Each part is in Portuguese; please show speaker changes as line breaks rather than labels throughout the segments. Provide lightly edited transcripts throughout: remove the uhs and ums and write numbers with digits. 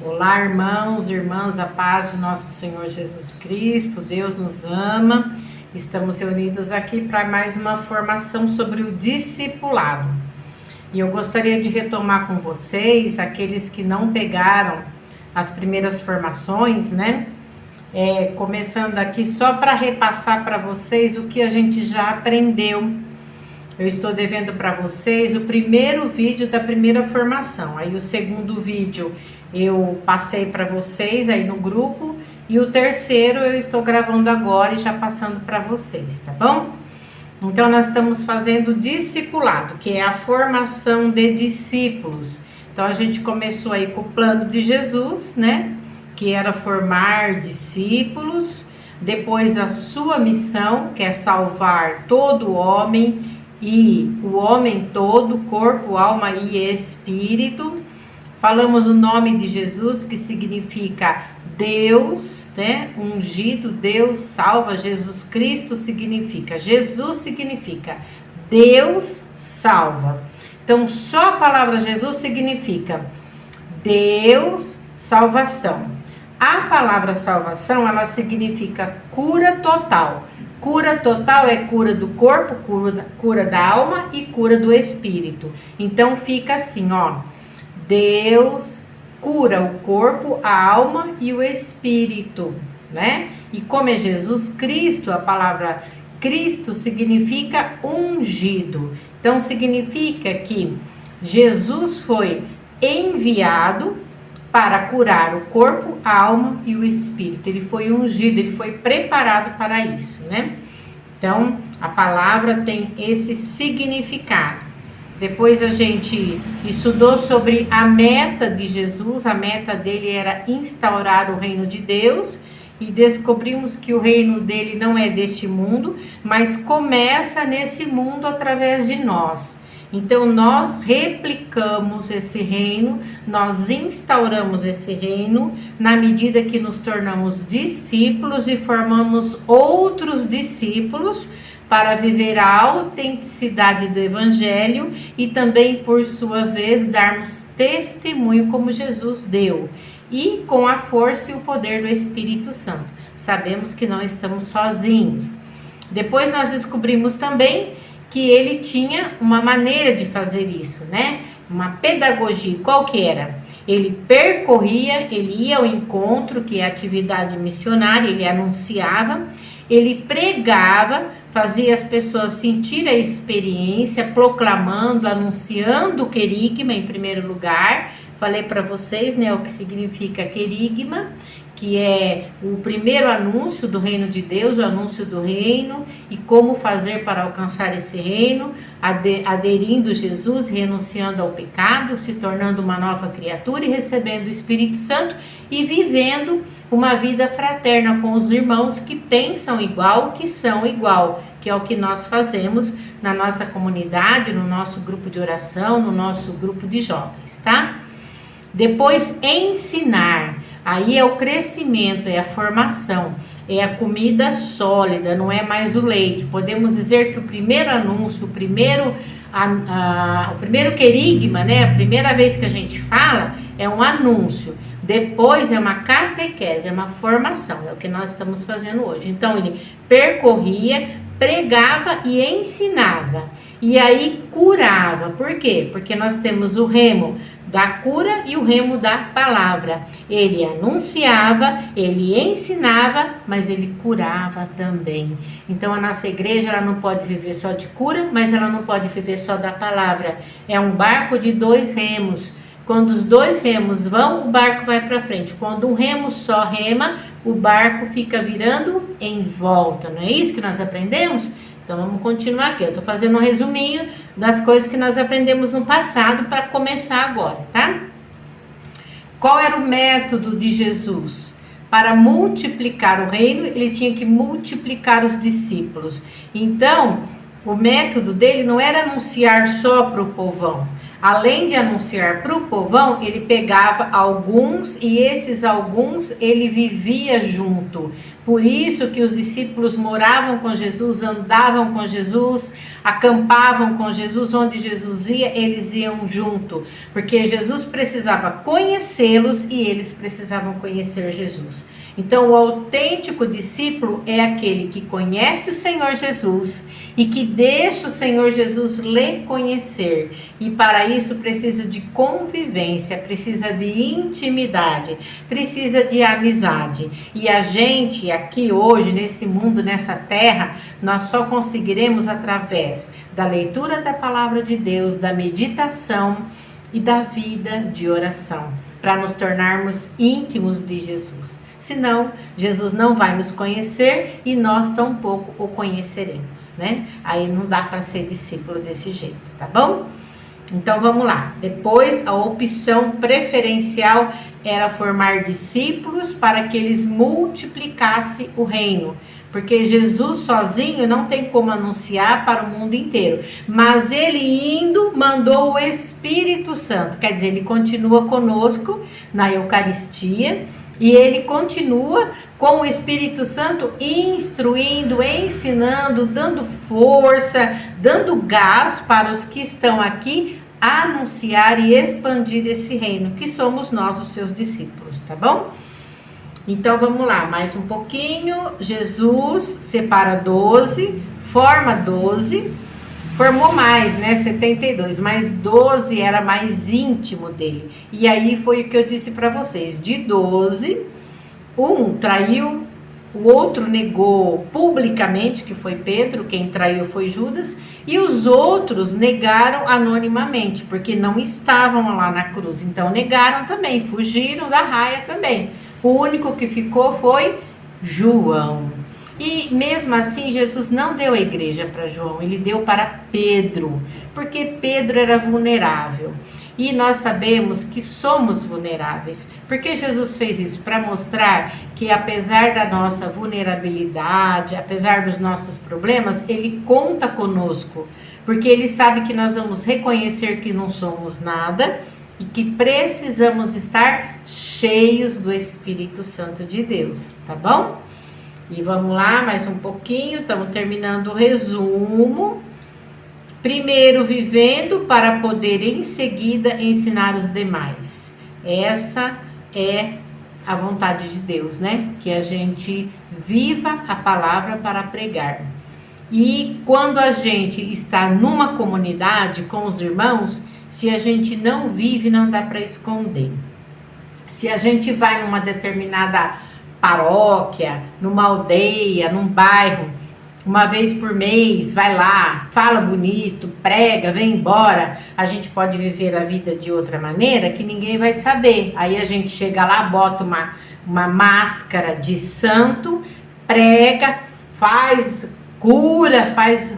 Olá, irmãos e irmãs, a paz de nosso Senhor Jesus Cristo. Deus nos ama. Estamos reunidos aqui para mais uma formação sobre o discipulado. E eu gostaria de retomar com vocês, aqueles que não pegaram as primeiras formações, né? Começando aqui só para repassar para vocês o que a gente já aprendeu. Eu estou devendo para vocês o primeiro vídeo da primeira formação. Aí o segundo vídeo eu passei para vocês aí no grupo. E o terceiro eu estou gravando agora e já passando para vocês, tá bom? Então nós estamos fazendo discipulado, que é a formação de discípulos. Então a gente começou aí com o plano de Jesus, né? Que era formar discípulos. Depois a sua missão, que é salvar todo homem e o homem todo, corpo, alma e espírito. Falamos o nome de Jesus, que significa Deus, né? Ungido, Deus salva. Jesus Cristo significa, Jesus significa Deus salva. Então, só a palavra Jesus significa Deus, salvação. A palavra salvação, ela significa cura total. Cura total é cura do corpo, cura da alma e cura do espírito. Então fica assim, ó. Deus cura o corpo, a alma e o espírito, né? E como é Jesus Cristo, a palavra Cristo significa ungido. Então significa que Jesus foi enviado para curar o corpo, a alma e o espírito. Ele foi ungido, ele foi preparado para isso, né? Então, a palavra tem esse significado. Depois a gente estudou sobre a meta de Jesus. A meta dele era instaurar o reino de Deus. E descobrimos que o reino dele não é deste mundo, mas começa nesse mundo através de nós. Então, nós replicamos esse reino, nós instauramos esse reino na medida que nos tornamos discípulos e formamos outros discípulos para viver a autenticidade do Evangelho e também, por sua vez, darmos testemunho como Jesus deu e com a força e o poder do Espírito Santo. Sabemos que não estamos sozinhos. Depois nós descobrimos também que ele tinha uma maneira de fazer isso, né? Uma pedagogia. Qual que era? Ele percorria, ele ia ao encontro, que é a atividade missionária, ele anunciava, ele pregava, fazia as pessoas sentir a experiência, proclamando, anunciando o querigma em primeiro lugar. Falei para vocês, né, o que significa querigma, que é o primeiro anúncio do reino de Deus, o anúncio do reino e como fazer para alcançar esse reino, aderindo Jesus, renunciando ao pecado, se tornando uma nova criatura e recebendo o Espírito Santo e vivendo uma vida fraterna com os irmãos que pensam igual, que são igual, que é o que nós fazemos na nossa comunidade, no nosso grupo de oração, no nosso grupo de jovens, tá? Depois, ensinar. Aí é o crescimento, é a formação, é a comida sólida, não é mais o leite. Podemos dizer que o primeiro anúncio, o primeiro querigma, né? A primeira vez que a gente fala é um anúncio. Depois é uma catequese, é uma formação, é o que nós estamos fazendo hoje. Então ele percorria, pregava e ensinava. E aí curava. Por quê? Porque nós temos o remo da cura e o remo da palavra. Ele anunciava, ele ensinava, mas ele curava também. Então a nossa igreja, ela não pode viver só de cura, mas ela não pode viver só da palavra. É um barco de 2 remos. Quando os 2 remos vão, o barco vai para frente. Quando um remo só rema, o barco fica virando em volta. Não é isso que nós aprendemos? Então vamos continuar aqui. Eu estou fazendo um resuminho das coisas que nós aprendemos no passado para começar agora, tá? Qual era o método de Jesus? Para multiplicar o reino, ele tinha que multiplicar os discípulos. Então, o método dele não era anunciar só para o povão. além de anunciar para o povão, ele pegava alguns e esses alguns ele vivia junto. Por isso que os discípulos moravam com Jesus, andavam com Jesus, acampavam com Jesus, onde Jesus ia, eles iam junto, porque Jesus precisava conhecê-los e eles precisavam conhecer Jesus. Então, o autêntico discípulo é aquele que conhece o Senhor Jesus e que deixa o Senhor Jesus lhe conhecer. E para isso precisa de convivência, precisa de intimidade, precisa de amizade. E a gente aqui hoje, nesse mundo, nessa terra, nós só conseguiremos através da leitura da palavra de Deus, da meditação e da vida de oração, para nos tornarmos íntimos de Jesus. Senão, Jesus não vai nos conhecer e nós tampouco o conheceremos, né? Aí não dá para ser discípulo desse jeito, tá bom? Então vamos lá. Depois, a opção preferencial era formar discípulos para que eles multiplicassem o reino. Porque Jesus sozinho não tem como anunciar para o mundo inteiro. Mas ele indo, mandou o Espírito Santo. Quer dizer, ele continua conosco na Eucaristia. E ele continua com o Espírito Santo instruindo, ensinando, dando força, dando gás para os que estão aqui anunciar e expandir esse reino, que somos nós, os seus discípulos, tá bom? Então vamos lá, mais um pouquinho. Jesus separa 12, forma 12, formou mais, né, 72, mas 12 era mais íntimo dele. E aí foi o que eu disse para vocês, de 12, um traiu, o outro negou publicamente, que foi Pedro, quem traiu foi Judas, e os outros negaram anonimamente, porque não estavam lá na cruz, então negaram também, fugiram da raia também. O único que ficou foi João. E mesmo assim, Jesus não deu a igreja para João, ele deu para Pedro, porque Pedro era vulnerável. E nós sabemos que somos vulneráveis, porque Jesus fez isso para mostrar que apesar da nossa vulnerabilidade, apesar dos nossos problemas, ele conta conosco, porque ele sabe que nós vamos reconhecer que não somos nada e que precisamos estar cheios do Espírito Santo de Deus, tá bom? E vamos lá, mais um pouquinho, estamos terminando o resumo. Primeiro, vivendo para poder em seguida ensinar os demais. Essa é a vontade de Deus, né? Que a gente viva a palavra para pregar. E quando a gente está numa comunidade com os irmãos, se a gente não vive, não dá para esconder. Se a gente vai numa determinada paróquia, numa aldeia, num bairro, uma vez por mês, vai lá, fala bonito, prega, vem embora, a gente pode viver a vida de outra maneira que ninguém vai saber. Aí a gente chega lá, bota uma máscara de santo, prega, faz cura, faz,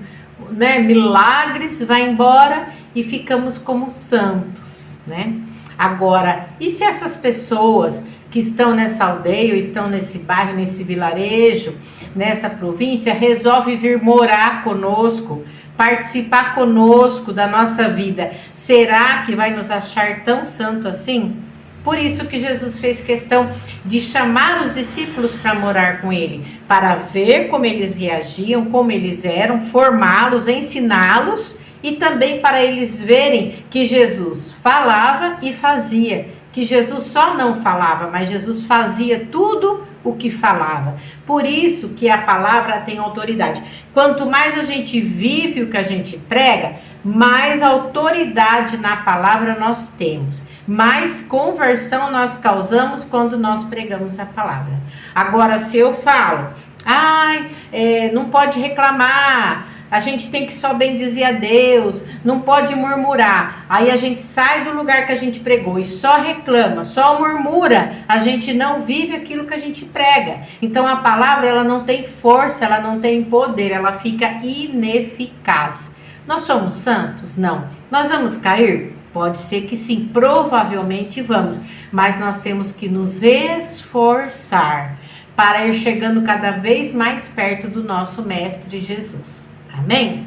né, milagres, vai embora e ficamos como santos, né? Agora, e se essas pessoas que estão nessa aldeia, ou estão nesse bairro, nesse vilarejo, nessa província, resolvem vir morar conosco, participar conosco da nossa vida, será que vai nos achar tão santo assim? Por isso que Jesus fez questão de chamar os discípulos para morar com ele, para ver como eles reagiam, como eles eram, formá-los, ensiná-los, e também para eles verem que Jesus falava e fazia, que Jesus só não falava, mas Jesus fazia tudo o que falava. Por isso que a palavra tem autoridade. Quanto mais a gente vive o que a gente prega, mais autoridade na palavra nós temos. Mais conversão nós causamos quando nós pregamos a palavra. Agora, se eu falo, não pode reclamar, a gente tem que só bendizer a Deus, não pode murmurar. Aí a gente sai do lugar que a gente pregou e só reclama, só murmura. A gente não vive aquilo que a gente prega. Então a palavra, ela não tem força, ela não tem poder, ela fica ineficaz. Nós somos santos? Não. Nós vamos cair? Pode ser que sim, provavelmente vamos. Mas nós temos que nos esforçar para ir chegando cada vez mais perto do nosso Mestre Jesus. Amém?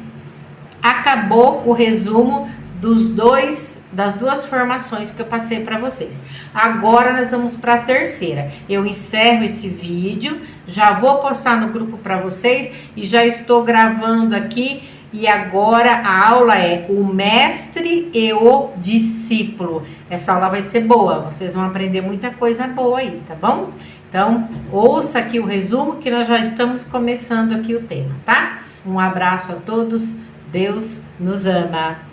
Acabou o resumo dos 2 das duas formações que eu passei para vocês. Agora nós vamos para a terceira. Eu encerro esse vídeo, já vou postar no grupo para vocês e já estou gravando aqui. E agora a aula é o mestre e o discípulo. Essa aula vai ser boa, vocês vão aprender muita coisa boa aí, tá bom? Então, ouça aqui o resumo que nós já estamos começando aqui o tema, tá? Um abraço a todos, Deus nos ama.